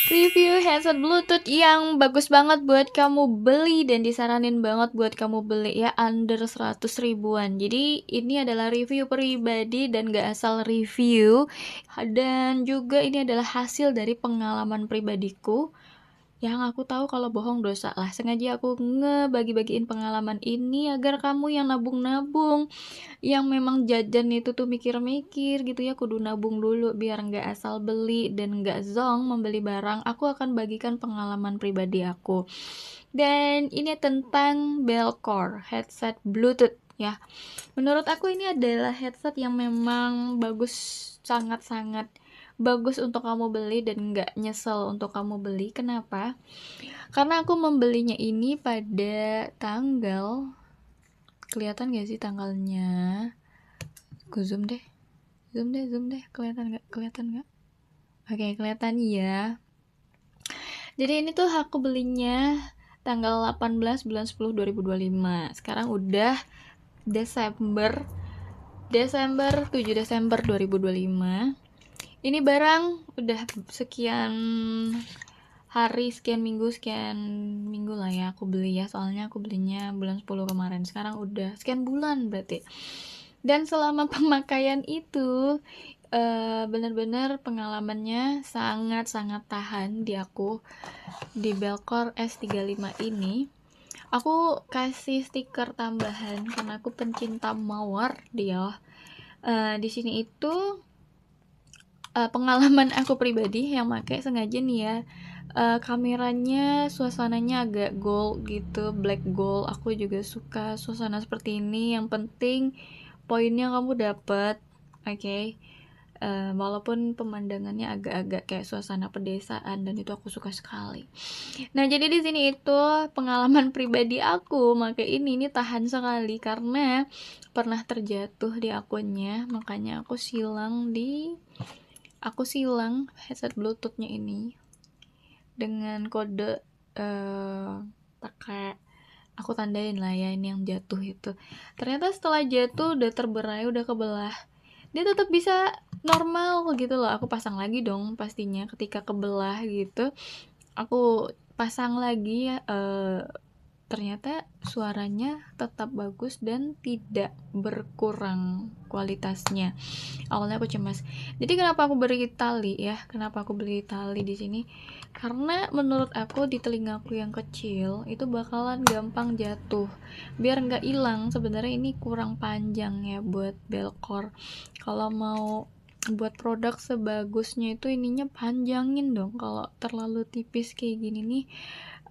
Review headset Bluetooth yang bagus banget buat kamu beli dan disaranin banget buat kamu beli ya, under 100 ribuan. Jadi ini adalah review pribadi dan gak asal review, dan juga ini adalah hasil dari pengalaman pribadiku. Yang aku tahu kalau bohong dosa lah. Sengaja aku ngebagi-bagiin pengalaman ini agar kamu yang nabung-nabung, yang memang jajan itu tuh mikir-mikir gitu ya, kudu nabung dulu biar nggak asal beli dan nggak zonk membeli barang. Aku akan bagikan pengalaman pribadi aku. Dan ini tentang Belcore headset Bluetooth ya. Menurut aku ini adalah headset yang memang bagus, sangat-sangat bagus untuk kamu beli dan nggak nyesel untuk kamu beli. Kenapa? Karena aku membelinya ini pada tanggal, kelihatan gak sih tanggalnya? Aku zoom deh, kelihatan nggak? Oke, kelihatan ya. Jadi ini tuh aku belinya tanggal 18 bulan 10 2025. Sekarang udah Desember 7 Desember 2025. Ini barang udah sekian hari, sekian minggu lah ya aku beli ya, soalnya aku belinya bulan 10 kemarin. Sekarang udah sekian bulan berarti. Dan selama pemakaian itu benar-benar pengalamannya sangat-sangat tahan di aku, di Belcore S35 ini. Aku kasih stiker tambahan karena aku pencinta mawar dia. Di sini itu pengalaman aku pribadi yang pakai sengaja nih ya, kameranya suasananya agak gold gitu, black gold. Aku juga suka suasana seperti ini. Yang penting poinnya kamu dapet, oke? Walaupun pemandangannya agak-agak kayak suasana pedesaan, dan itu aku suka sekali. Nah, jadi di sini itu pengalaman pribadi aku pakai ini tahan sekali karena pernah terjatuh di akunnya, makanya aku silang headset Bluetoothnya ini dengan kode pakai, aku tandain lah ya ini yang jatuh itu. Ternyata setelah jatuh udah terberai, udah kebelah, dia tetap bisa normal gitu loh. Aku pasang lagi dong pastinya ketika kebelah gitu, aku pasang lagi ya, ternyata suaranya tetap bagus dan tidak berkurang kualitasnya. Awalnya aku cemas. Jadi kenapa aku beli tali ya? Kenapa aku beli tali di sini? Karena menurut aku di telingaku yang kecil itu bakalan gampang jatuh. Biar nggak hilang, sebenarnya ini kurang panjang ya buat Belcore. Kalau mau buat produk sebagusnya itu ininya panjangin dong. Kalau terlalu tipis kayak gini nih,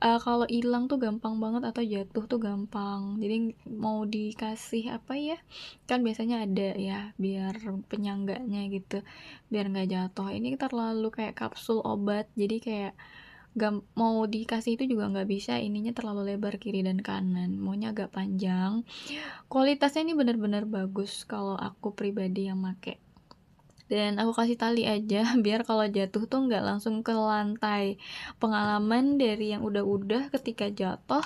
kalau hilang tuh gampang banget atau jatuh tuh gampang. Jadi mau dikasih apa ya, kan biasanya ada ya biar penyangganya gitu, biar nggak jatuh. Ini terlalu kayak kapsul obat, jadi kayak mau dikasih itu juga nggak bisa, ininya terlalu lebar kiri dan kanan, maunya agak panjang. Kualitasnya ini benar-benar bagus kalau aku pribadi yang make. Dan aku kasih tali aja biar kalau jatuh tuh nggak langsung ke lantai. Pengalaman dari yang udah ketika jatuh,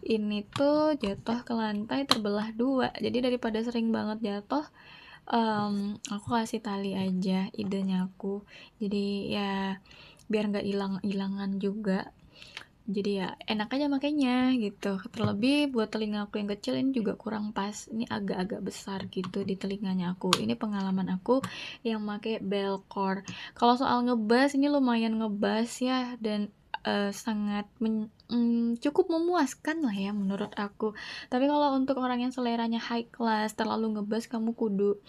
ini tuh jatuh ke lantai terbelah dua. Jadi daripada sering banget jatuh, aku kasih tali aja, idenya aku. Jadi ya biar nggak hilang-hilangan juga, jadi ya enak aja makanya gitu. Terlebih buat telinga aku yang kecil ini juga kurang pas, ini agak-agak besar gitu di telinganya aku. Ini pengalaman aku yang pakai Belcore. Kalau soal ngebas, ini lumayan ngebas ya, dan sangat cukup memuaskan lah ya menurut aku. Tapi kalau untuk orang yang seleranya high class, terlalu ngebas, kamu kudu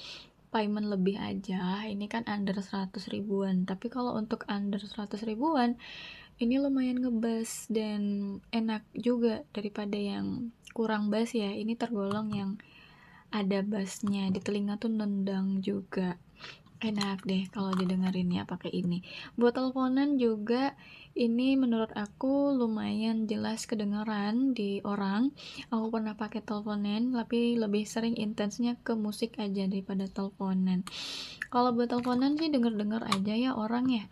payment lebih aja. Ini kan under 100 ribuan, tapi kalau untuk under 100 ribuan ini lumayan ngebas dan enak juga daripada yang kurang bass ya. Ini tergolong yang ada bassnya, di telinga tuh nendang juga, enak deh kalau didengerin ya pakai ini. Buat teleponan juga ini menurut aku lumayan jelas kedengeran di orang. Aku pernah pakai teleponan tapi lebih sering intensnya ke musik aja daripada teleponan. Kalau buat teleponan sih denger-denger aja ya orang ya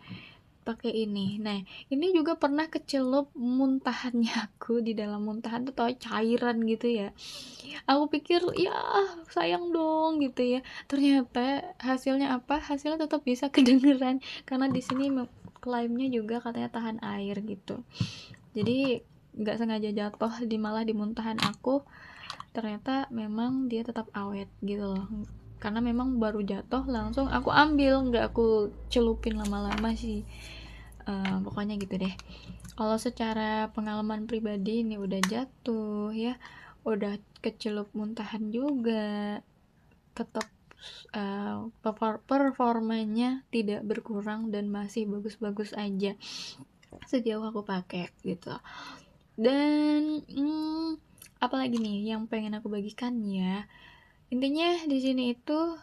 pakai ini. Nah, ini juga pernah kecelup muntahannya aku, di dalam muntahan tuh tau cairan gitu ya. Aku pikir ya sayang dong gitu ya. Ternyata hasilnya apa? Hasilnya tetap bisa kedengeran karena di sini klaimnya juga katanya tahan air gitu. Jadi nggak sengaja jatuh malah di muntahan aku, ternyata memang dia tetap awet gitu loh. Karena memang baru jatuh langsung aku ambil, nggak aku celupin lama-lama sih. Pokoknya gitu deh. Kalau secara pengalaman pribadi ini udah jatuh ya, udah kecelup muntahan juga, tetap performanya tidak berkurang dan masih bagus-bagus aja sejauh aku pakai gitu. Dan apalagi nih yang pengen aku bagikan ya, intinya di sini itu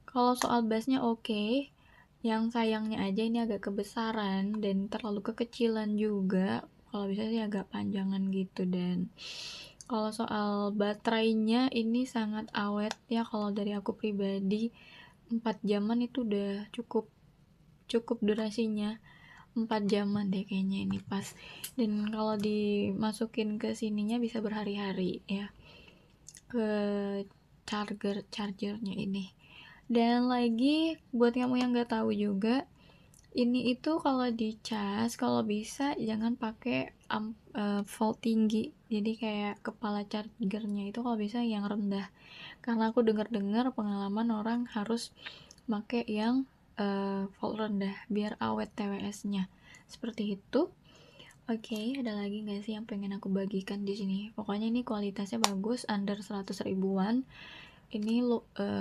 kalau soal bassnya oke, yang sayangnya aja ini agak kebesaran dan terlalu kekecilan juga, kalau bisa sih agak panjangan gitu. Dan kalau soal baterainya ini sangat awet ya, kalau dari aku pribadi 4 jaman itu udah cukup durasinya. 4 jaman deh kayaknya ini pas. Dan kalau dimasukin ke sininya bisa berhari-hari ya, ke chargernya ini. Dan lagi buat kamu yang nggak tahu juga, ini itu kalau dicas kalau bisa jangan pakai volt tinggi. Jadi kayak kepala chargernya itu kalau bisa yang rendah. Karena aku dengar pengalaman orang harus pakai yang volt rendah biar awet TWS-nya. Seperti itu. Oke, ada lagi nggak sih yang pengen aku bagikan di sini? Pokoknya ini kualitasnya bagus, under 100 ribuan. Ini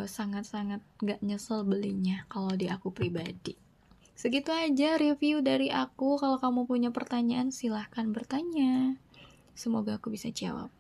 sangat-sangat nggak nyesel belinya kalau di aku pribadi. Segitu aja review dari aku. Kalau kamu punya pertanyaan silahkan bertanya. Semoga aku bisa jawab.